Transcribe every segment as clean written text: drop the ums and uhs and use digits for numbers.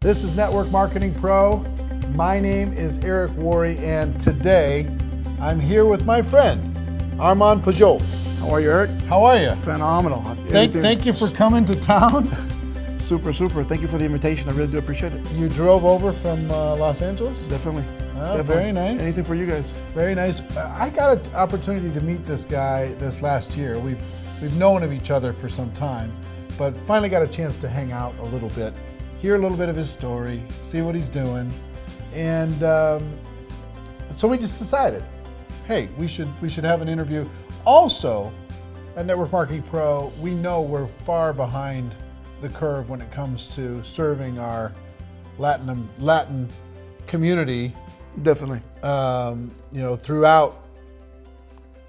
This is Network Marketing Pro. My name is Eric Worre, and today I'm here with my friend, Armand Puyol. How are you, Eric? How are you? Phenomenal. Thank you for coming to town. Super. Thank you for the invitation. I really do appreciate it. You drove over from Los Angeles? Definitely. Very nice. Anything for you guys. Very nice. I got an opportunity to meet this guy this last year. We've known of each other for some time, but finally got a chance to hang out a little bit, hear a little bit of his story, see what he's doing, and so we just decided, hey, we should have an interview. Also, at Network Marketing Pro, we know we're far behind the curve when it comes to serving our Latin community. Definitely. Throughout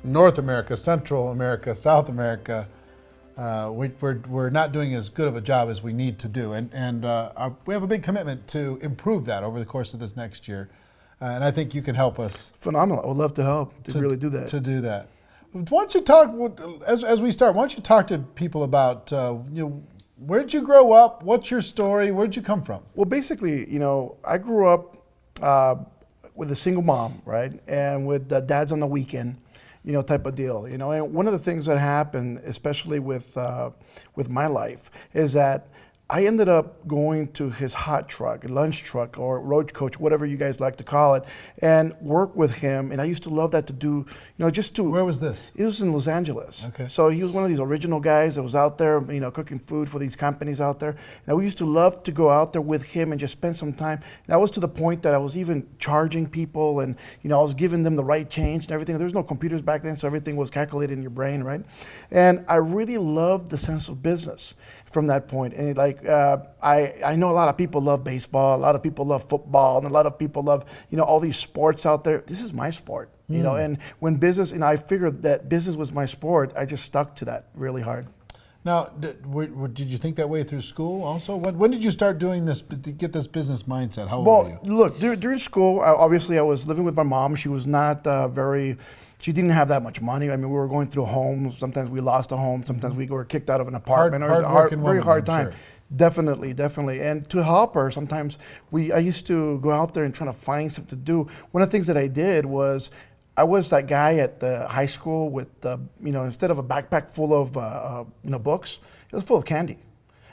North America, Central America, South America, we're not doing as good of a job as we need to do, and we have a big commitment to improve that over the course of this next year, and I think you can help us. Phenomenal. I would love to help to really do that. To do that. Why don't you talk as we start? Why don't you talk to people about where'd you grow up? What's your story? Where'd you come from? Well, basically, I grew up with a single mom, right, and with dads on the weekend. Type of deal, and one of the things that happened, especially with my life, is that I ended up going to his hot truck, lunch truck, or road coach, whatever you guys like to call it, and work with him. And I used to love that to do, Where was this? It was in Los Angeles. Okay. So he was one of these original guys that was out there, cooking food for these companies out there. And we used to love to go out there with him and just spend some time. And I was to the point that I was even charging people, and I was giving them the right change and everything. There was no computers back then, so everything was calculated in your brain, right? And I really loved the sense of business from that point. And I know a lot of people love baseball, a lot of people love football, and a lot of people love, all these sports out there. This is my sport, and when business, and I figured that business was my sport, I just stuck to that really hard. Now, did you think that way through school also? When did you start doing this, to get this business mindset? How old were you? Well, look, during school, obviously I was living with my mom. She was not she didn't have that much money. I mean, we were going through homes. Sometimes we lost a home. Sometimes we were kicked out of an apartment. It was a very hard time. Sure. Definitely. And to help her, sometimes I used to go out there and try to find something to do. One of the things that I did was, I was that guy at the high school with, instead of a backpack full of, books, it was full of candy.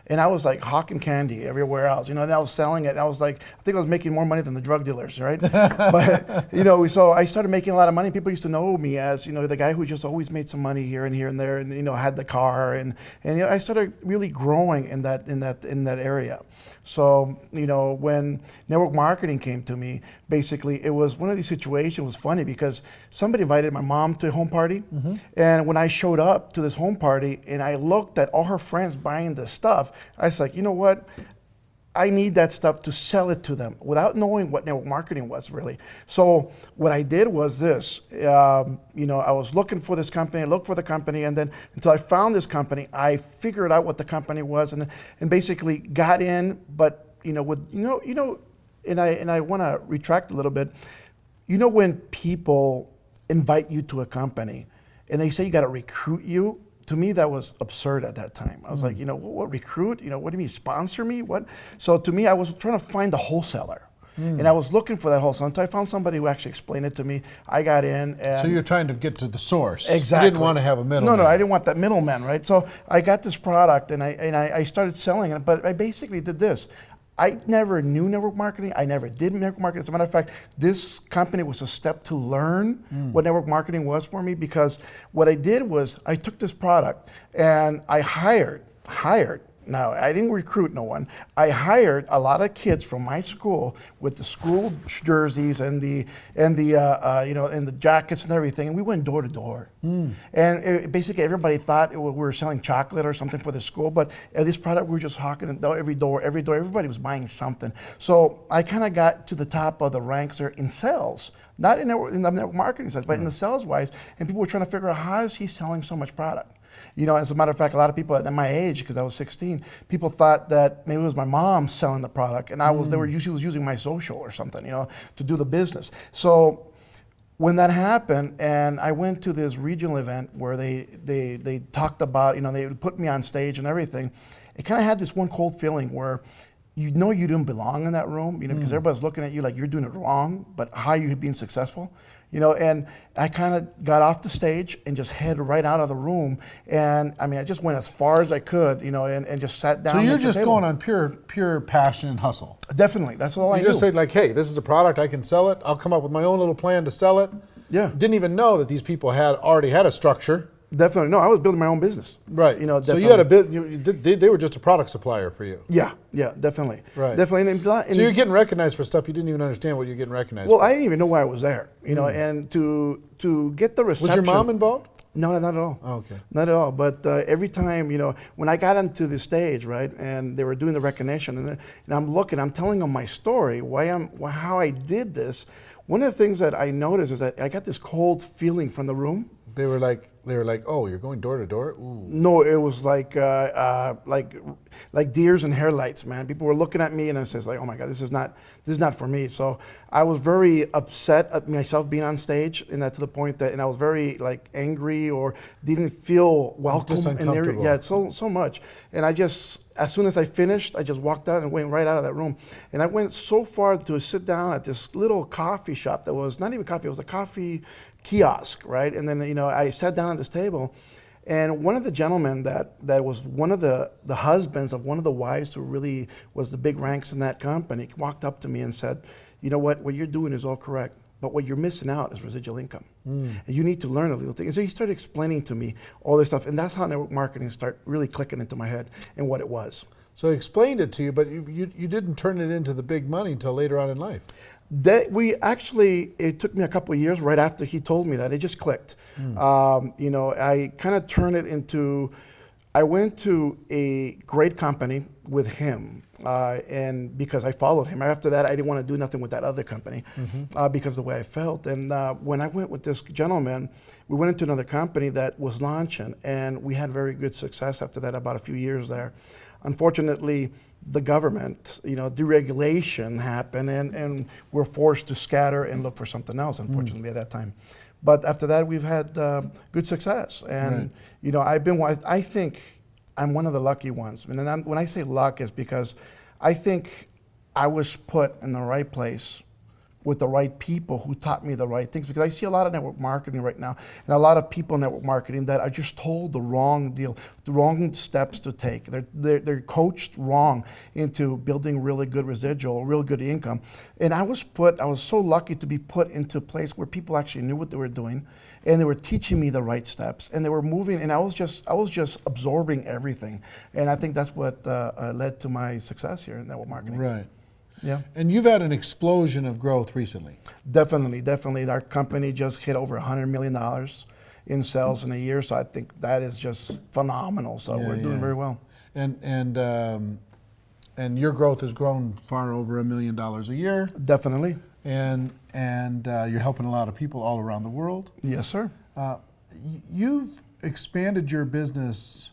And I was like hawking candy everywhere else, and I was selling it. And I was like, I think I was making more money than the drug dealers, right? But, so I started making a lot of money. People used to know me as, the guy who just always made some money here and there, and, had the car. And I started really growing in that area. So, when network marketing came to me, basically it was one of these situations. It was funny because somebody invited my mom to a home party. Mm-hmm. And when I showed up to this home party and I looked at all her friends buying this stuff, I was like, you know what? I need that stuff to sell it to them without knowing what network marketing was really. So what I did was this, I was looking for this company, I looked for the company, and then until I found this company, I figured out what the company was and basically got in, but and I want to retract a little bit. When people invite you to a company and they say you got to recruit you, to me, that was absurd at that time. I was like, what recruit? What do you mean, sponsor me? What? So to me, I was trying to find the wholesaler. And I was looking for that wholesaler until I found somebody who actually explained it to me. I got in. And so you're trying to get to the source. Exactly. You didn't want to have a middleman. No, I didn't want that middleman, right? So I got this product and I started selling it, but I basically did this. I never knew network marketing. I never did network marketing. As a matter of fact, this company was a step to learn what network marketing was for me, because what I did was I took this product and I hired. Now, I didn't recruit no one. I hired a lot of kids from my school with the school jerseys and the jackets and everything, and we went door to door. And basically, everybody thought we were selling chocolate or something for the school, but this product we were just hawking it every door. Everybody was buying something. So I kind of got to the top of the ranks there in sales. Not in the network marketing sense, but in the sales wise, and people were trying to figure out, how is he selling so much product? As a matter of fact, a lot of people at my age, because I was 16, people thought that maybe it was my mom selling the product, and they were usually using my social or something, to do the business. So when that happened, and I went to this regional event where they talked about, they put me on stage and everything, it kind of had this one cold feeling where you know you didn't belong in that room, you know, because everybody's looking at you like you're doing it wrong, but how are you being successful? You know, and I kind of got off the stage and just headed right out of the room. And I mean, I just went as far as I could, you know, and just sat down. So you're next to the just table. going on pure passion and hustle. Definitely, that's all I You knew. just said like, hey, this is a product, I can sell it. I'll come up with my own little plan to sell it. Yeah. Didn't even know that these people had already had a structure. Definitely, no, I was building my own business. Right. You know, so definitely. you had a bit. They were just a product supplier for you. Yeah, definitely. Right. Definitely. And So you're getting recognized for stuff you didn't even understand what you're getting recognized well, for. I didn't even know why I was there, you know, and to get the Was reception. your mom involved? No, not at all. Oh, okay. Not at all. But every time, you know, when I got onto the stage, right, and they were doing the recognition, and I'm telling them my story, how I did this. One of the things that I noticed is that I got this cold feeling from the room. They were like, oh, you're going door to door? Ooh. No, it was like deers and headlights, man. People were looking at me, and I says like, oh my God, this is not for me. So I was very upset at myself being on stage, and that to the point that, and I was very like angry or didn't feel welcome Just in there. uncomfortable. Yeah, so much. And I just, as soon as I finished, I just walked out and went right out of that room. And I went so far to sit down at this little coffee shop that was not even coffee; it was a coffee kiosk, right? And then, you know, I sat down at this table, and one of the gentlemen that was one of the husbands of one of the wives who really was the big ranks in that company walked up to me and said, you know what you're doing is all correct, but what you're missing out is residual income. And you need to learn a little thing. And so he started explaining to me all this stuff, and that's how network marketing started really clicking into my head and what it was. So he explained it to you, but you didn't turn it into the big money until later on in life. It took me a couple of years right after he told me that. It just clicked. You know, I kind of turned it into, I went to a great company with him, and because I followed him. After that, I didn't want to do nothing with that other company because of the way I felt. And when I went with this gentleman, we went into another company that was launching, and we had very good success after that, about a few years there. Unfortunately, the government, you know, deregulation happened, and we're forced to scatter and look for something else, unfortunately, at that time. But after that, we've had good success. And, you know, I think I'm one of the lucky ones. And when I say luck, it's because I think I was put in the right place with the right people who taught me the right things, because I see a lot of network marketing right now, and a lot of people in network marketing that are just told the wrong deal, the wrong steps to take. They're coached wrong into building really good residual, real good income. And I was so lucky to be put into a place where people actually knew what they were doing, and they were teaching me the right steps, and they were moving, and I was just absorbing everything. And I think that's what led to my success here in network marketing. Right. Yeah. And you've had an explosion of growth recently. Definitely. Our company just hit over $100 million in sales in a year, so I think that is just phenomenal. So we're doing very well. And your growth has grown far over $1 million a year. Definitely. And you're helping a lot of people all around the world. Yes, sir. You've expanded your business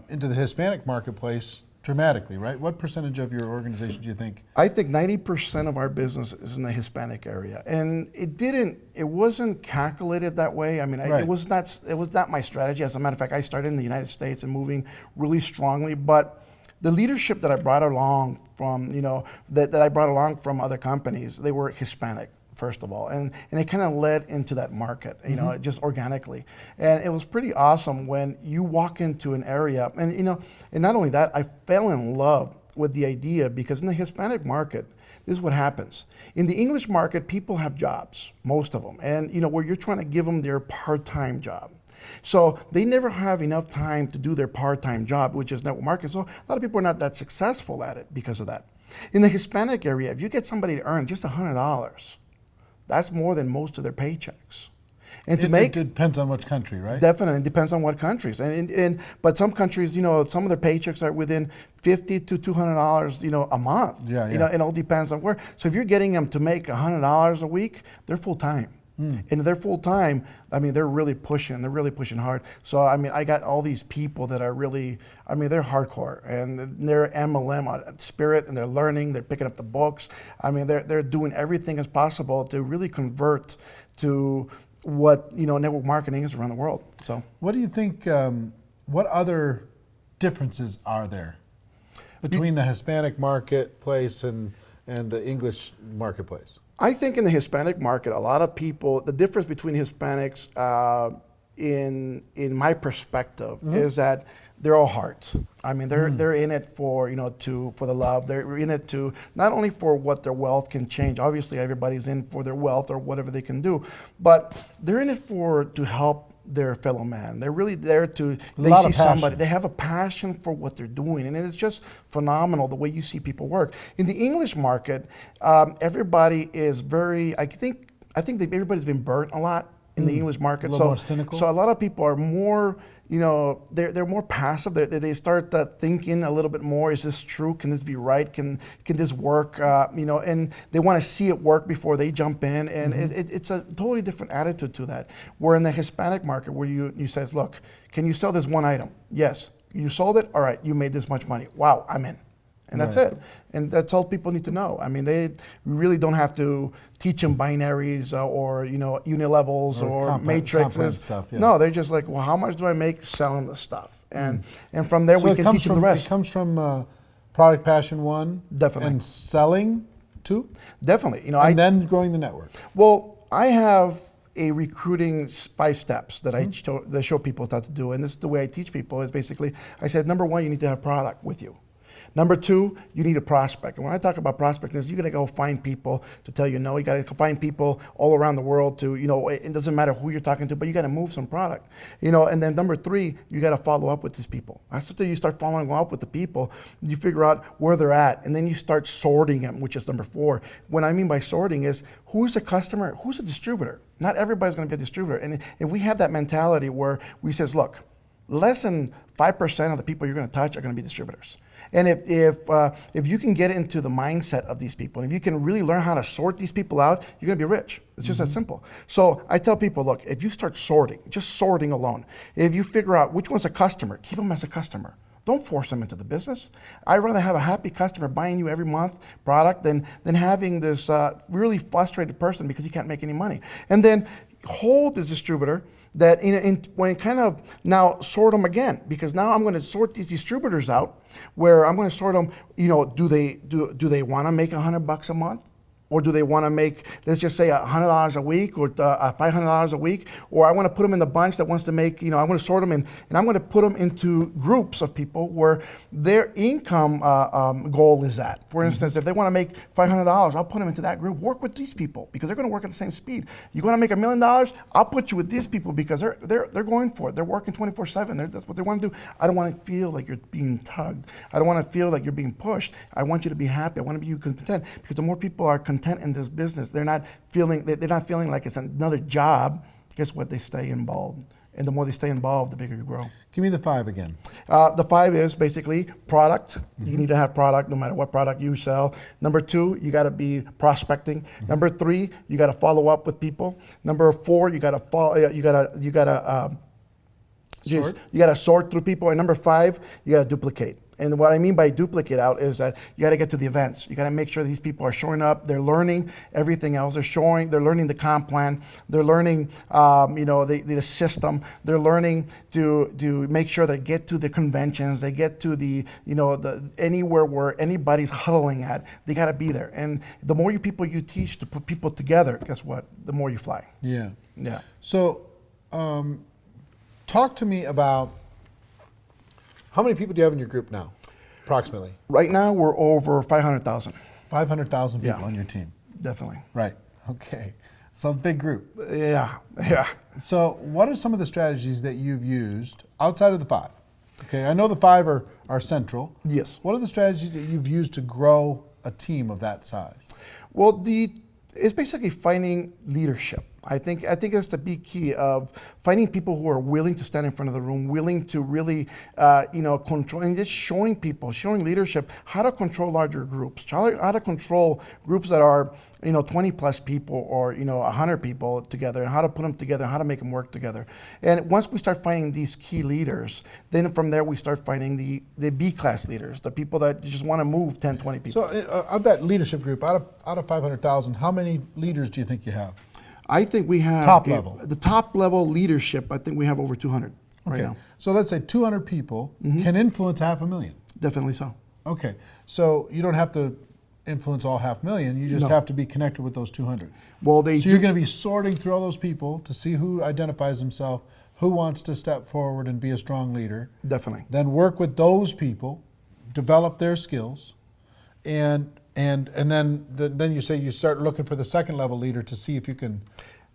into the Hispanic marketplace dramatically, right? What percentage of your organization do you think? I think 90% of our business is in the Hispanic area, and it wasn't calculated that way. I mean, it was not my strategy. As a matter of fact, I started in the United States and moving really strongly, but the leadership that I brought along from, you know, that I brought along from other companies, they were Hispanic, first of all, and it kind of led into that market, you know, just organically. And it was pretty awesome when you walk into an area, and, you know, and not only that, I fell in love with the idea, because in the Hispanic market, this is what happens. In the English market, people have jobs, most of them, and, you know, where you're trying to give them their part-time job. So they never have enough time to do their part-time job, which is network marketing. So a lot of people are not that successful at it because of that. In the Hispanic area, if you get somebody to earn just $100, that's more than most of their paychecks. And It depends on which country, right? Definitely, it depends on what countries. But some countries, you know, some of their paychecks are within $50 to $200, you know, a month. Yeah. You know, it all depends on where. So if you're getting them to make $100 a week, they're full time. And if they're full time, I mean, they're really pushing hard. So, I mean, I got all these people that are really, I mean, they're hardcore, and they're MLM on spirit, and they're learning, they're picking up the books. I mean, they're doing everything as possible to really convert to what, you know, network marketing is around the world. So, what do you think, what other differences are there between the Hispanic marketplace and the English marketplace? I think in the Hispanic market, a lot of people, the difference between Hispanics, in my perspective, is that they're all hearts. I mean, they're in it for for the love. They're in it to not only for what their wealth can change. Obviously, everybody's in for their wealth or whatever they can do, but they're in it to help their fellow man. They're really there to, they see somebody, they have a passion for what they're doing, and it's just phenomenal the way you see people work. In the English market, everybody is very, I think that everybody's been burnt a lot in the English market. A little more cynical. So a lot of people are more, they're more passive. They start thinking a little bit more. Is this true? Can this be right? Can this work? And they want to see it work before they jump in. And it's a totally different attitude to that. Where in the Hispanic market, where you say, look, can you sell this one item? Yes. You sold it? All right. You made this much money. Wow, I'm in. And that's it. And that's all people need to know. I mean, they really don't have to teach them binaries or unilevels or matrices. Stuff, yeah. No, they're just like, well, how much do I make selling the stuff? And from there, we can teach them the rest. It comes from product passion, one. Definitely. And selling, two. Definitely. And then growing the network. Well, I have a recruiting 5 steps that I show people how to do. And this is the way I teach people is basically, I said, number 1, you need to have product with you. Number 2, you need a prospect. And when I talk about prospecting, you got to go find people to tell you no. You got to find people all around the world to, it doesn't matter who you're talking to, but you got to move some product. And then number 3, you got to follow up with these people. After you start following up with the people, you figure out where they're at, and then you start sorting them, which is number 4. What I mean by sorting is who's a customer, who's a distributor. Not everybody's going to be a distributor. And if we have that mentality where we says, look, less than 5% of the people you're going to touch are going to be distributors. And if you can get into the mindset of these people, and if you can really learn how to sort these people out, you're going to be rich. It's just that simple. So I tell people, look, if you start sorting, just sorting alone, if you figure out which one's a customer, keep them as a customer. Don't force them into the business. I'd rather have a happy customer buying you every month product than having this really frustrated person because he can't make any money. And then hold this distributor that when kind of now sort them again, because now I'm going to sort these distributors out where I'm going to sort them, do they want to make $100 a month? Or do they want to make, let's just say $100 a week or $500 a week? Or I want to put them in the bunch that wants to make, I want to sort them in, and I'm going to put them into groups of people where their income goal is at. For instance, if they want to make $500, I'll put them into that group. Work with these people because they're going to work at the same speed. You want to make $1 million? I'll put you with these people because they're going for it. They're working 24/7. That's what they want to do. I don't want to feel like you're being tugged. I don't want to feel like you're being pushed. I want you to be happy. I want to be content because the more people are content in this business, they're not feeling like it's another job. Guess what? They stay involved, and the more they stay involved, the bigger you grow. Give me the 5 again. The 5 is basically product. You need to have product, no matter what product you sell. Number 2, you got to be prospecting. Number 3, you got to follow up with people. Number 4, you got to follow. You got to sort through people. And number 5, you got to duplicate. And what I mean by duplicate out is that you got to get to the events. You got to make sure these people are showing up. They're learning everything else. They're learning the comp plan. They're learning, the system. They're learning to make sure they get to the conventions. They get to the anywhere where anybody's huddling at. They got to be there. And the more people you teach to put people together, guess what? The more you fly. Yeah. Yeah. So, talk to me about. How many people do you have in your group now, approximately? Right now, we're over 500,000. 500,000 people on your team. Definitely. Right. Okay. So a big group. Yeah. So what are some of the strategies that you've used outside of the 5? Okay, I know the 5 are central. Yes. What are the strategies that you've used to grow a team of that size? Well, it's basically finding leadership. I think that's the big key of finding people who are willing to stand in front of the room, willing to really, control, and just showing leadership how to control larger groups, how to control groups that are, 20 plus people or, 100 people together, and how to put them together, how to make them work together. And once we start finding these key leaders, then from there we start finding the B-class leaders, the people that just want to move 10, 20 people. So of that leadership group, out of 500,000, how many leaders do you think you have? I think we have top level. The top level leadership. I think we have over 200 right now. So let's say 200 people can influence 500,000. Definitely so. Okay, so you don't have to influence all 500,000. You just No. have to be connected with those 200. Well, they So do, you're going to be sorting through all those people to see who identifies himself, who wants to step forward and be a strong leader. definitely. Then work with those people, develop their skills, and then you say you start looking for the second level leader to see if you can,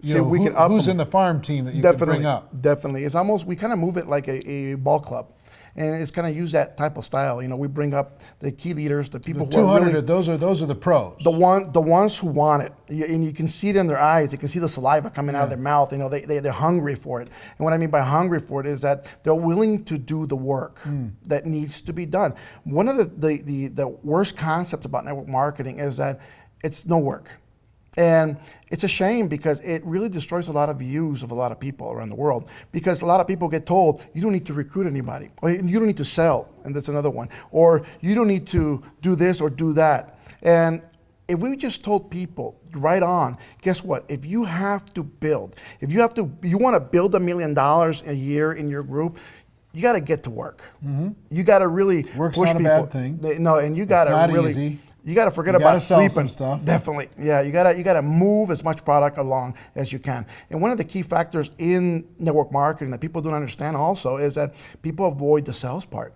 who's in the farm team that you can bring up. Definitely. It's almost, we kind of move it like a ball club. And it's kind of use that type of style. We bring up the key leaders, the people The who are 200, really, those are the pros. the ones who want it. And you can see it in their eyes. You can see the saliva coming out of their mouth. They're hungry for it. And what I mean by hungry for it is that they're willing to do the work that needs to be done. One of the worst concepts about network marketing is that it's no work. And it's a shame because it really destroys a lot of views of a lot of people around the world, because a lot of people get told you don't need to recruit anybody, or you don't need to sell, and that's another one, or you don't need to do this or do that. And if we just told people right on, guess what? If you have to build, you want to build $1 million a year in your group, you got to get to work. You got to really Work's push not a people. bad thing. No, and you got to really. Easy. You got to forget You about gotta sell sleeping. some stuff. Definitely, yeah. You got to move as much product along as you can. And one of the key factors in network marketing that people don't understand also is that people avoid the sales part.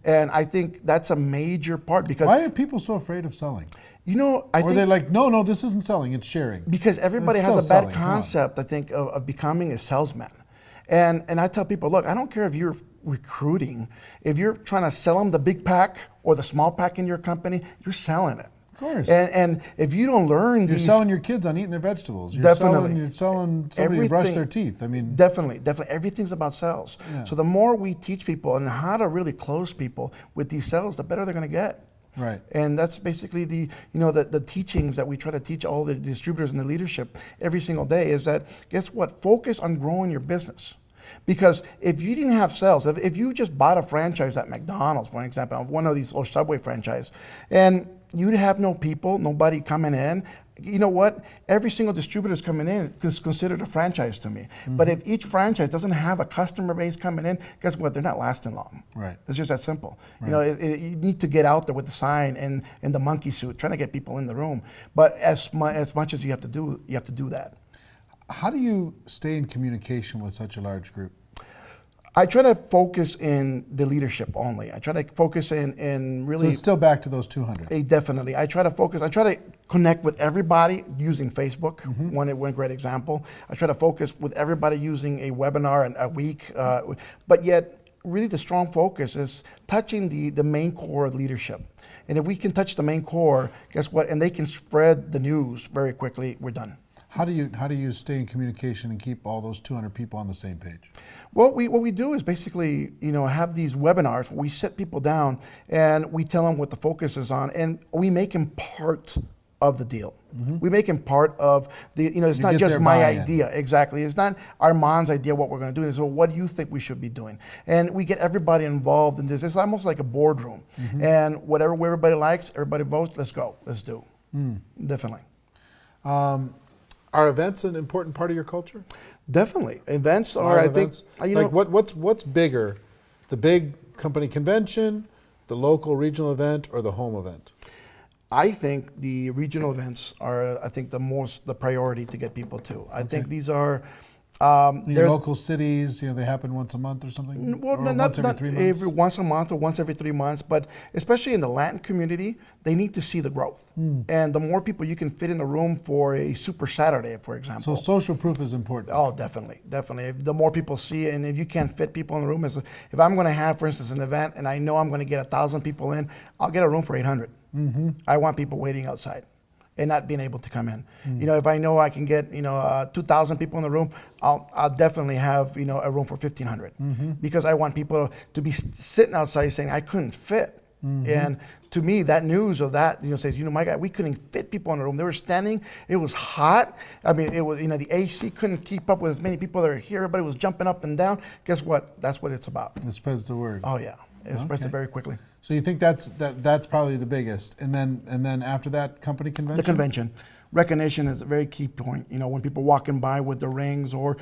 And I think that's a major part, because Why are people so afraid of selling? I Or think they're like, no, this isn't selling, it's sharing. because everybody It's has a still bad selling, come on. concept, I think, of becoming a salesman. And I tell people, look, I don't care if you're recruiting, if you're trying to sell them the big pack or the small pack in your company, you're selling it. Of course. And if you don't learn You're these, selling your kids on eating their vegetables. You're Definitely. You're selling somebody to brush their teeth. I mean, Definitely. Everything's about sales. Yeah. So the more we teach people and how to really close people with these sales, the better they're going to get. right. And that's basically the teachings that we try to teach all the distributors and the leadership every single day, is that, guess what? Focus on growing your business. Because if you didn't have sales, if you just bought a franchise at McDonald's, for example, one of these, or Subway franchise, and you'd have no people, nobody coming in, you know what? Every single distributor is coming in is considered a franchise to me. But if each franchise doesn't have a customer base coming in, guess what? They're not lasting long. Right. It's just that simple. Right. You need to get out there with the sign and the monkey suit, trying to get people in the room. But as much as you have to do that. How do you stay in communication with such a large group? I try to focus in the leadership only. I try to focus in So really. it's still back to those 200. Definitely. I try to connect with everybody using Facebook, one great example. I try to focus with everybody using a webinar a week, but yet really the strong focus is touching the main core of leadership. And if we can touch the main core, guess what? And they can spread the news very quickly, we're done. How do you stay in communication and keep all those 200 people on the same page? What we do is basically, have these webinars where we sit people down and we tell them what the focus is on, and we make them part of the deal. We make them part of the, it's You not get just their my buy-in. idea. Exactly. It's not Armand's idea what we're going to do. So what do you think we should be doing? And we get everybody involved in this. It's almost like a boardroom. And whatever everybody likes, everybody votes, let's go, let's do. Definitely. Are events an important part of your culture? Definitely. Events are, Live I think, events? What's bigger, the big company convention, the local regional event, or the home event? I think the regional events are, the priority to get people to. I think these are, Your local cities, they happen once a month or something? well, Or not once every 3 months? once a month or once every 3 months, but especially in the Latin community, they need to see the growth. And the more people you can fit in a room for a Super Saturday, for example. So social proof is important. Oh, definitely. If the more people see it, and if you can't fit people in the room, if I'm going to have, for instance, an event and I know I'm going to get 1,000 people in, I'll get a room for 800. I want people waiting outside and not being able to come in. If I know I can get 2,000 people in the room, I'll definitely have a room for 1,500 because I want people to be sitting outside saying I couldn't fit. And to me, that news of that says my God, we couldn't fit people in the room. They were standing. It was hot. I mean, it was the AC couldn't keep up with as many people that are here. Everybody was jumping up and down. Guess what? That's what it's about. It spreads the word. Oh yeah, it spreads it very quickly. So you think that's probably the biggest, and then after that, company convention. The convention. Recognition is a very key point. You know, when people walking by with their rings or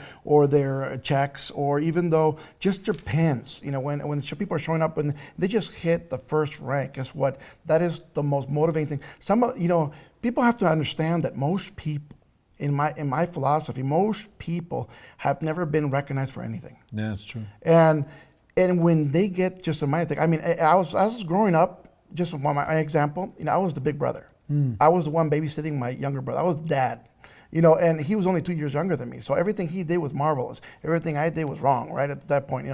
their checks, or even though just their pins. You know, when people are showing up and they just hit the first rank, guess what? That is the most motivating thing. People have to understand that most people, in my philosophy, most people have never been recognized for anything. Yeah, that's true. And when they get just a minor thing, I mean, I was growing up. Just for my example, I was the big brother. I was the one babysitting my younger brother. I was dad, and he was only 2 years younger than me. So everything he did was marvelous. Everything I did was wrong, right at that point,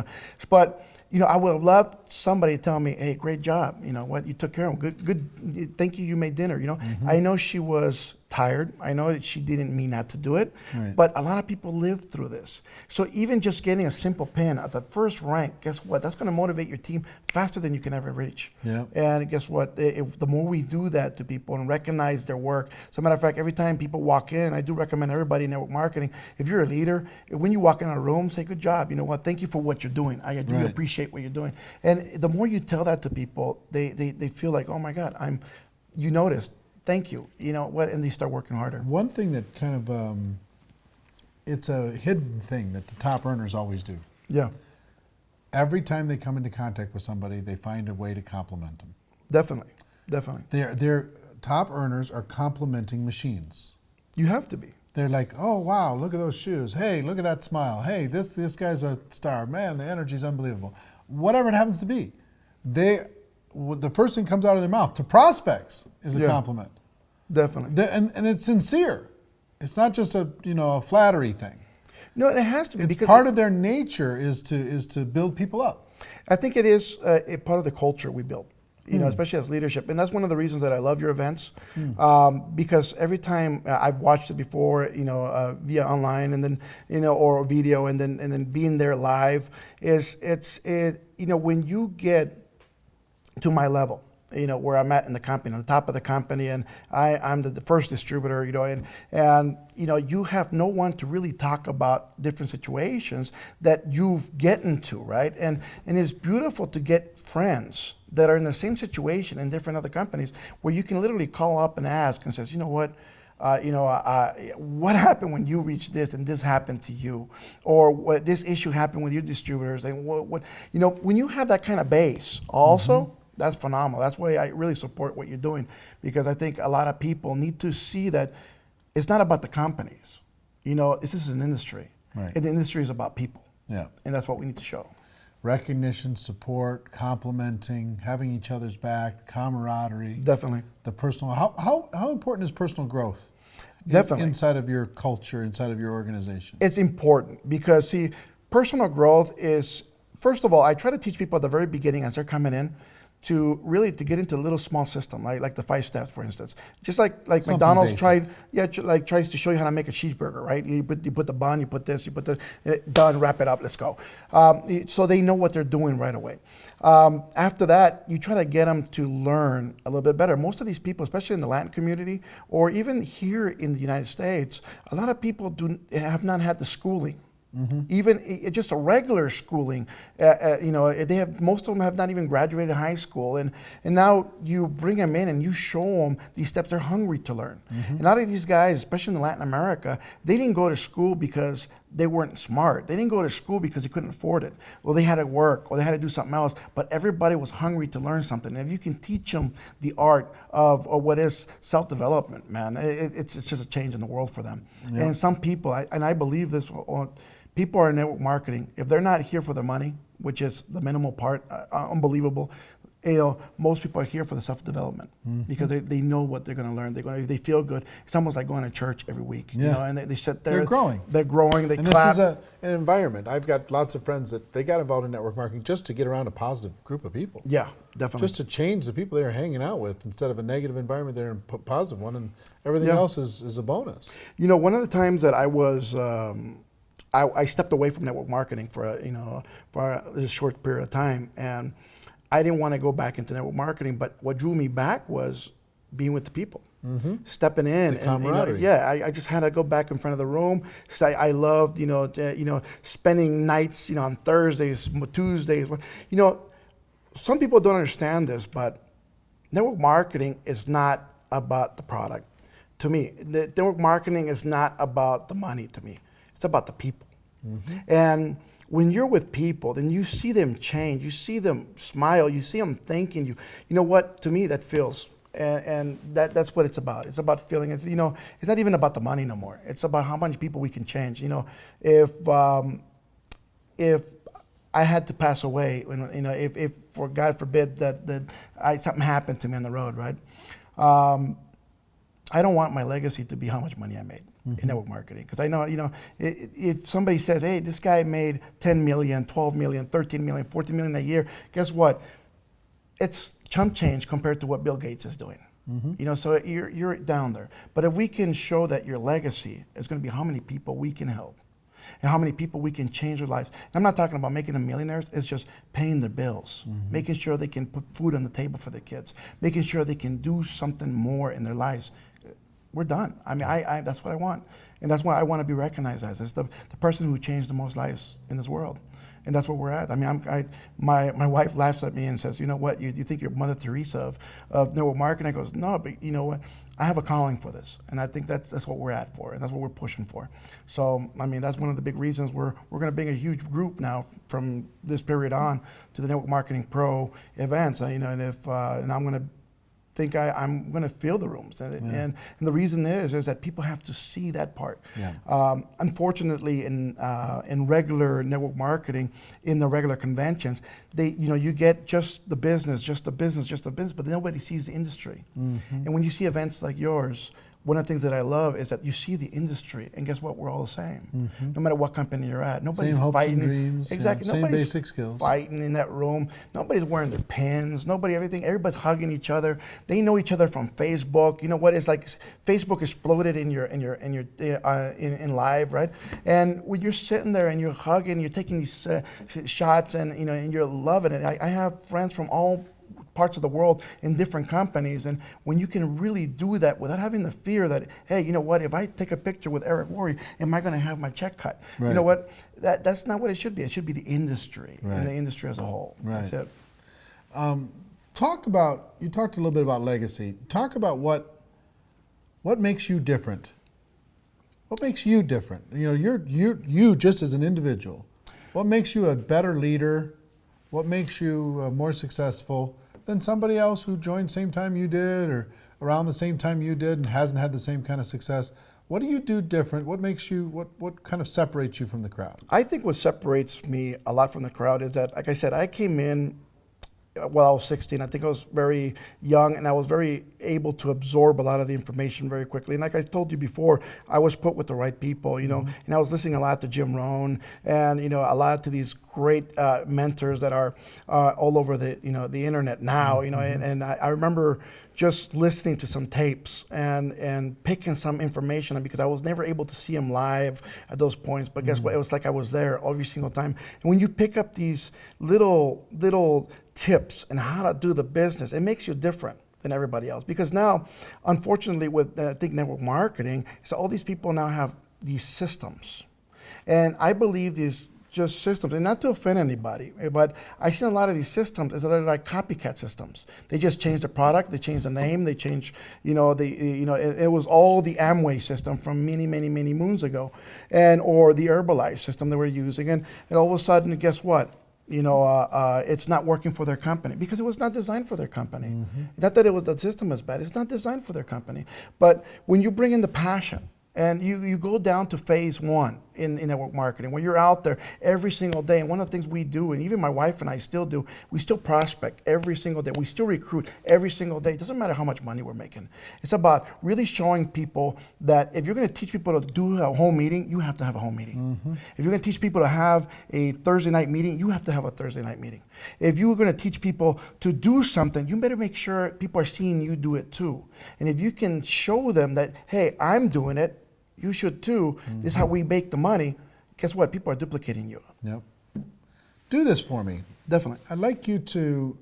But, I would have loved somebody to tell me, hey, great job. What, you took care of him. Good. Thank you. You made dinner, I know she was tired. I know that she didn't mean not to do it. Right. But a lot of people live through this. So even just getting a simple pin at the first rank, guess what? That's going to motivate your team faster than you can ever reach. Yeah. And guess what? The more we do that to people and recognize their work. As a matter of fact, every time people walk in, I do recommend everybody in network marketing, if you're a leader, when you walk in a room, say, good job. You know what? Thank you for what you're doing. I do Right. appreciate what you're doing. And the more you tell that to people, they feel like, oh my God, you noticed. Thank you. And they start working harder. One thing that kind of, it's a hidden thing that the top earners always do. Yeah, Every time they come into contact with somebody, they find a way to compliment them. definitely. Their top earners are complimenting machines. You have to be. They're like, oh wow, look at those shoes. Hey, look at that smile. Hey, this guy's a star. Man, the energy's unbelievable. Whatever it happens to be, the first thing comes out of their mouth to prospects is a Yeah. compliment. Definitely. And it's sincere. It's not just a flattery thing. No, it has to be, It's because part of their nature is to build people up. I think it is a part of the culture we build, especially as leadership. And that's one of the reasons that I love your events, because every time I've watched it before, via online and then, or video, and then being there live, when you get to my level, where I'm at in the company, on the top of the company, and I'm the first distributor, and you have no one to really talk about different situations that you've get into, right? And it's beautiful to get friends that are in the same situation in different other companies, where you can literally call up and ask and says, what happened when you reached this and this happened to you, or what this issue happened with your distributors, and when you have that kind of base also. That's phenomenal. That's why I really support what you're doing, because I think a lot of people need to see that it's not about the companies. This is an industry. Right. And the industry is about people. Yeah. And that's what we need to show. Recognition, support, complimenting, having each other's back, camaraderie. Definitely. The personal. How important is personal growth? Definitely. Inside of your culture, inside of your organization. It's important because, see, personal growth is, first of all, I try to teach people at the very beginning as they're coming in to get into a little small system, like the 5 steps, for instance. Just like Something McDonald's basic. tries to show you how to make a cheeseburger, right? You put the bun, you put this, done, wrap it up, let's go. So they know what they're doing right away. After that, you try to get them to learn a little bit better. Most of these people, especially in the Latin community, or even here in the United States, a lot of people have not had the schooling. Even just a regular schooling, most of them have not even graduated high school, and now you bring them in and you show them these steps. They're hungry to learn. And a lot of these guys, especially in Latin America, they didn't go to school because they weren't smart. They didn't go to school because they couldn't afford it. Well, they had to work or they had to do something else, but everybody was hungry to learn something. And if you can teach them the art of what is self-development, man, it's just a change in the world for them. Yeah. And some people, I believe this, people are in network marketing. If they're not here for the money, which is the minimal part, unbelievable, most people are here for the self-development because they know what they're going to learn. They feel good. It's almost like going to church every week. Yeah. And they sit there. They're growing. They and clap. This is an environment. I've got lots of friends that they got involved in network marketing just to get around a positive group of people. Yeah, definitely. Just to change the people they're hanging out with. Instead of a negative environment, they're in a positive one, and everything else is a bonus. One of the times that I was, I stepped away from network marketing for a short period of time, and I didn't want to go back into network marketing. But what drew me back was being with the people, stepping in. The camaraderie. I just had to go back in front of the room. So I loved, spending nights, on Thursdays, Tuesdays. some people don't understand this, but network marketing is not about the product. To me, the network marketing is not about the money to me. It's about the people. And when you're with people, then you see them change. You see them smile. You see them thanking you. You know what? To me, that feels, and that's what it's about. It's about feeling. It's, you know, it's not even about the money no more. It's about how many people we can change. You know, if I had to pass away, you know, if for God forbid that something happened to me on the road, right? I don't want my legacy to be how much money I made in network marketing, because I know, you know, if somebody says, hey, this guy made 10 million, 12 million, 13 million, 14 million a year, guess what? It's chump change compared to what Bill Gates is doing. You know, so you're down there. But if we can show that your legacy is going to be how many people we can help and how many people we can change their lives. And I'm not talking about making them millionaires. It's just paying their bills, making sure they can put food on the table for their kids, making sure they can do something more in their lives. We're done. I mean, I that's what I want. And that's what I want to be recognized as the person who changed the most lives in this world. And that's where we're at. I mean, my wife laughs at me and says, you know what, you think you're Mother Teresa of network marketing? I goes, no, but you know what, I have a calling for this. And I think that's what we're at for, and that's what we're pushing for. So, I mean, that's one of the big reasons we're going to bring a huge group now from this period on to the Network Marketing Pro events. You know, and and I'm going to I'm going to fill the rooms, and the reason is that people have to see that part. Unfortunately, in regular network marketing, in the regular conventions, you get just the business, but nobody sees the industry. And when you see events like yours, one of the things that I love is that you see the industry, and guess what? We're all the same. No matter what company you're at, nobody's same fighting. Hopes and dreams, exactly. Same Nobody's basic skills. Fighting in that room. Nobody's wearing their pins. Everybody's hugging each other. They know each other from Facebook. You know what? It's like Facebook exploded in live, right? And when you're sitting there and you're hugging, you're taking these shots, and and you're loving it. I have friends from all parts of the world in different companies, and when you can really do that without having the fear that, hey, you know what, if I take a picture with Eric Worre, am I going to have my check cut? You know what, that's not what it should be. It should be the industry and the industry as a whole. That's it. You talked a little bit about legacy. Talk about what makes you different. What makes you different? You know, you just as an individual. What makes you a better leader? What makes you more successful than somebody else who joined same time you did or around the same time you did and hasn't had the same kind of success? What do you do different? What makes you, what kind of separates you from the crowd? I think what separates me a lot from the crowd is that, like I said, I came in while I was 16. I think I was very young, and I was very able to absorb a lot of the information very quickly. And like I told you before, I was put with the right people, and I was listening a lot to Jim Rohn, and a lot to these great mentors that are all over the the internet now. And I remember just listening to some tapes and picking some information, because I was never able to see them live at those points. But guess what? It was like I was there every single time. And when you pick up these little tips and how to do the business, it makes you different than everybody else. Because now, unfortunately, with I think network marketing, so all these people now have these systems, and I believe these just systems, and not to offend anybody, but I see a lot of these systems as they're like copycat systems. They just change the product, they change the name, they change, it was all the Amway system from many moons ago, or the Herbalife system they were using, and all of a sudden, guess what? It's not working for their company because it was not designed for their company. Not that the system is bad, it's not designed for their company. But when you bring in the passion, and you go down to phase one in network marketing, where you're out there every single day. And one of the things we do, and even my wife and I still do, we still prospect every single day. We still recruit every single day. It doesn't matter how much money we're making. It's about really showing people that if you're going to teach people to do a home meeting, you have to have a home meeting. If you're going to teach people to have a Thursday night meeting, you have to have a Thursday night meeting. If you're going to teach people to do something, you better make sure people are seeing you do it too. And if you can show them that, hey, I'm doing it, you should too. This is how we make the money. Guess what? People are duplicating you. Yep. Do this for me. Definitely. I'd like you to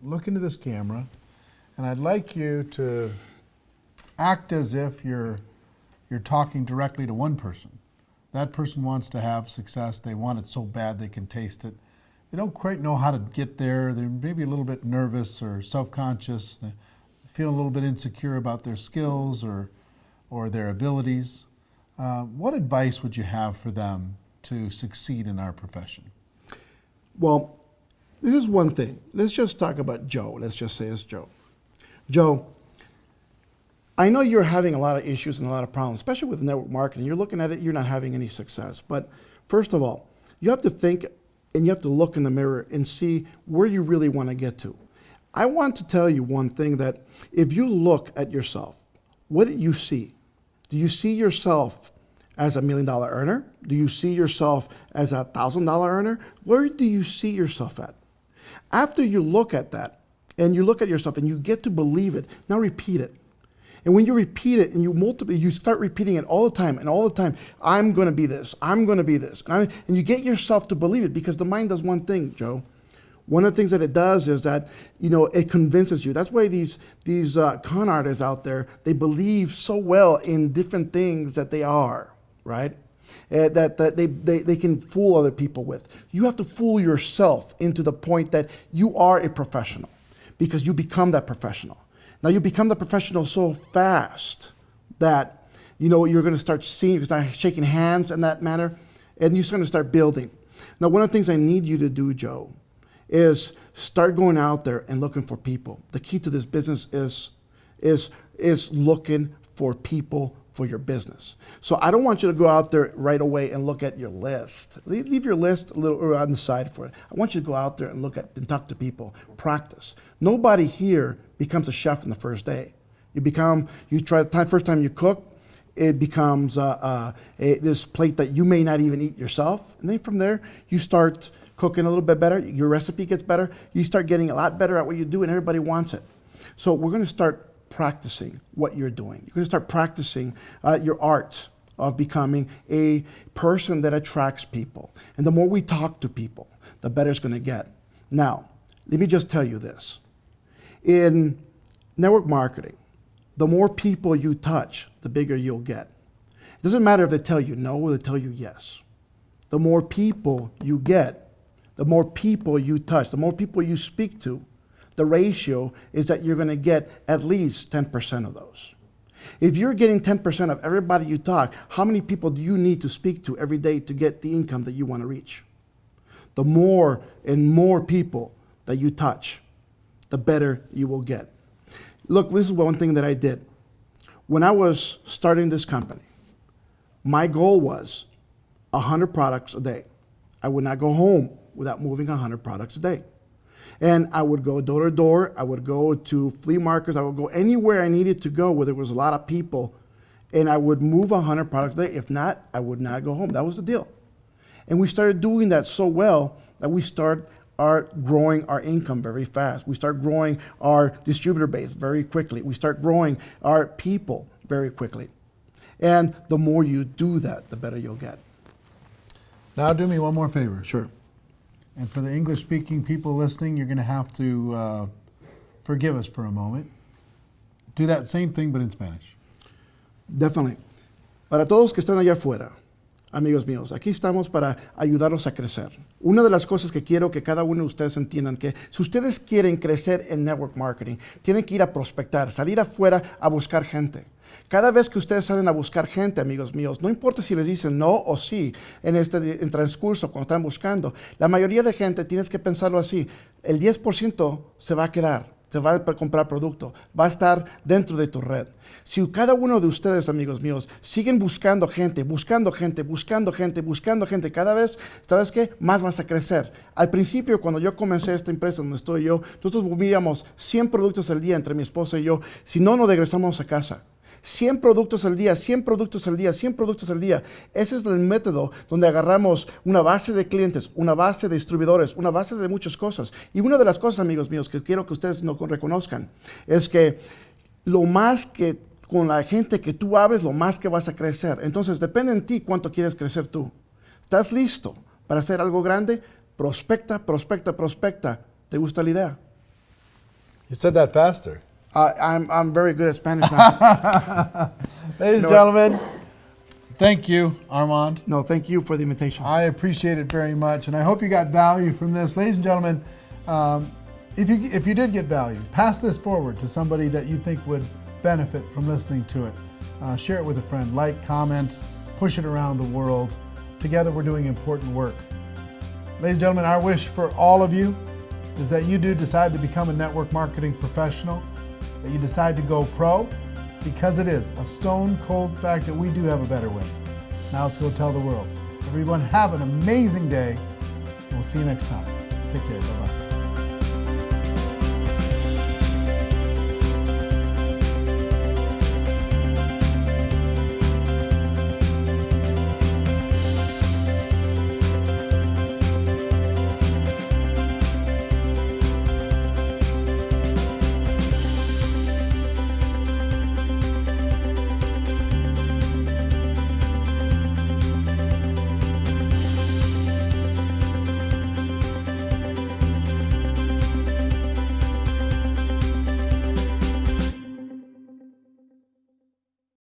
look into this camera, and I'd like you to act as if you're talking directly to one person. That person wants to have success. They want it so bad they can taste it. they don't quite know how to get there. They're maybe a little bit nervous or self-conscious. They feel a little bit insecure about their skills or their abilities. What advice would you have for them to succeed in our profession? Well, this is one thing. Let's just talk about Joe. Let's just say it's Joe. Joe, I know you're having a lot of issues and a lot of problems, especially with network marketing. You're looking at it, you're not having any success. But first of all, you have to think and you have to look in the mirror and see where you really want to get to. I want to tell you one thing, that if you look at yourself, what do you see? Do you see yourself as $1 million earner? Do you see yourself as a $1,000 earner? Where do you see yourself at? After you look at that and you look at yourself and you get to believe it, now repeat it. And when you repeat it and you start repeating it all the time and all the time, I'm going to be this, I'm going to be this. And you get yourself to believe it, because the mind does one thing, Joe. One of the things that it does is that, it convinces you. That's why these con artists out there, they believe so well in different things that they are, right? That they can fool other people with. You have to fool yourself into the point that you are a professional, because you become that professional. Now you become the professional so fast that, you're going to start seeing, you start shaking hands in that manner, and you're going to start building. Now, one of the things I need you to do, Joe, is start going out there and looking for people. The key to this business is looking for people for your business. So I don't want you to go out there right away and look at your list. Leave your list a little on the side for it. I want you to go out there and look at and talk to people. Practice. Nobody here becomes a chef in the first day. First time you cook, it becomes this plate that you may not even eat yourself. And then from there, you start cooking a little bit better. Your recipe gets better. You start getting a lot better at what you do, and everybody wants it. So we're going to start practicing what you're doing. You're going to start practicing your art of becoming a person that attracts people. And the more we talk to people, the better it's going to get. Now, let me just tell you this. In network marketing, the more people you touch, the bigger you'll get. It doesn't matter if they tell you no or they tell you yes. The more people you get, the more people you touch, the more people you speak to, the ratio is that you're going to get at least 10% of those. If you're getting 10% of everybody you talk, how many people do you need to speak to every day to get the income that you want to reach? The more and more people that you touch, the better you will get. Look, this is one thing that I did. When I was starting this company, my goal was 100 products a day. I would not go home without moving 100 products a day. And I would go door to door. I would go to flea markets. I would go anywhere I needed to go where there was a lot of people. And I would move 100 products a day. If not, I would not go home. That was the deal. And we started doing that so well that we started growing our income very fast. We start growing our distributor base very quickly. We start growing our people very quickly. And the more you do that, the better you'll get. Now do me one more favor. Sure. And for the English-speaking people listening, you're going to have to forgive us for a moment. Do that same thing, but in Spanish. Definitely. Para todos que están allá afuera, amigos míos, aquí estamos para ayudarlos a crecer. Una de las cosas que quiero que cada uno de ustedes entiendan, que si ustedes quieren crecer en network marketing, tienen que ir a prospectar, salir afuera a buscar gente. Cada vez que ustedes salen a buscar gente, amigos míos, no importa si les dicen no o sí en transcurso, cuando están buscando, la mayoría de gente, tienes que pensarlo así, el 10% se va a quedar, te va a comprar producto, va a estar dentro de tu red. Si cada uno de ustedes, amigos míos, siguen buscando gente, cada vez, ¿sabes qué? Más vas a crecer. Al principio, cuando yo comencé esta empresa donde estoy yo, nosotros movíamos 100 productos al día entre mi esposa y yo, si no, nos regresamos a casa. 100 productos al día, 100 productos al día, 100 productos al día. Ese es el método donde agarramos una base de clientes, una base de distribuidores, una base de muchas cosas. Y una de las cosas, amigos míos, que quiero que ustedes no reconozcan, es que lo más que con la gente que tú hables, lo más que vas a crecer. Entonces, depende en ti cuánto quieres crecer tú. ¿Estás listo para hacer algo grande? Prospecta, prospecta, prospecta. ¿Te gusta la idea? You said that faster. I'm very good at Spanish now. Ladies and gentlemen, Thank you, Armand. No, thank you for the invitation. I appreciate it very much, and I hope you got value from this. Ladies and gentlemen, if you did get value, pass this forward to somebody that you think would benefit from listening to it. Share it with a friend, like, comment, push it around the world. Together we're doing important work. Ladies and gentlemen, our wish for all of you is that you do decide to become a network marketing professional, that you decide to go pro, because it is a stone cold fact that we do have a better way. Now let's go tell the world. Everyone have an amazing day, and we'll see you next time. Take care, bye-bye.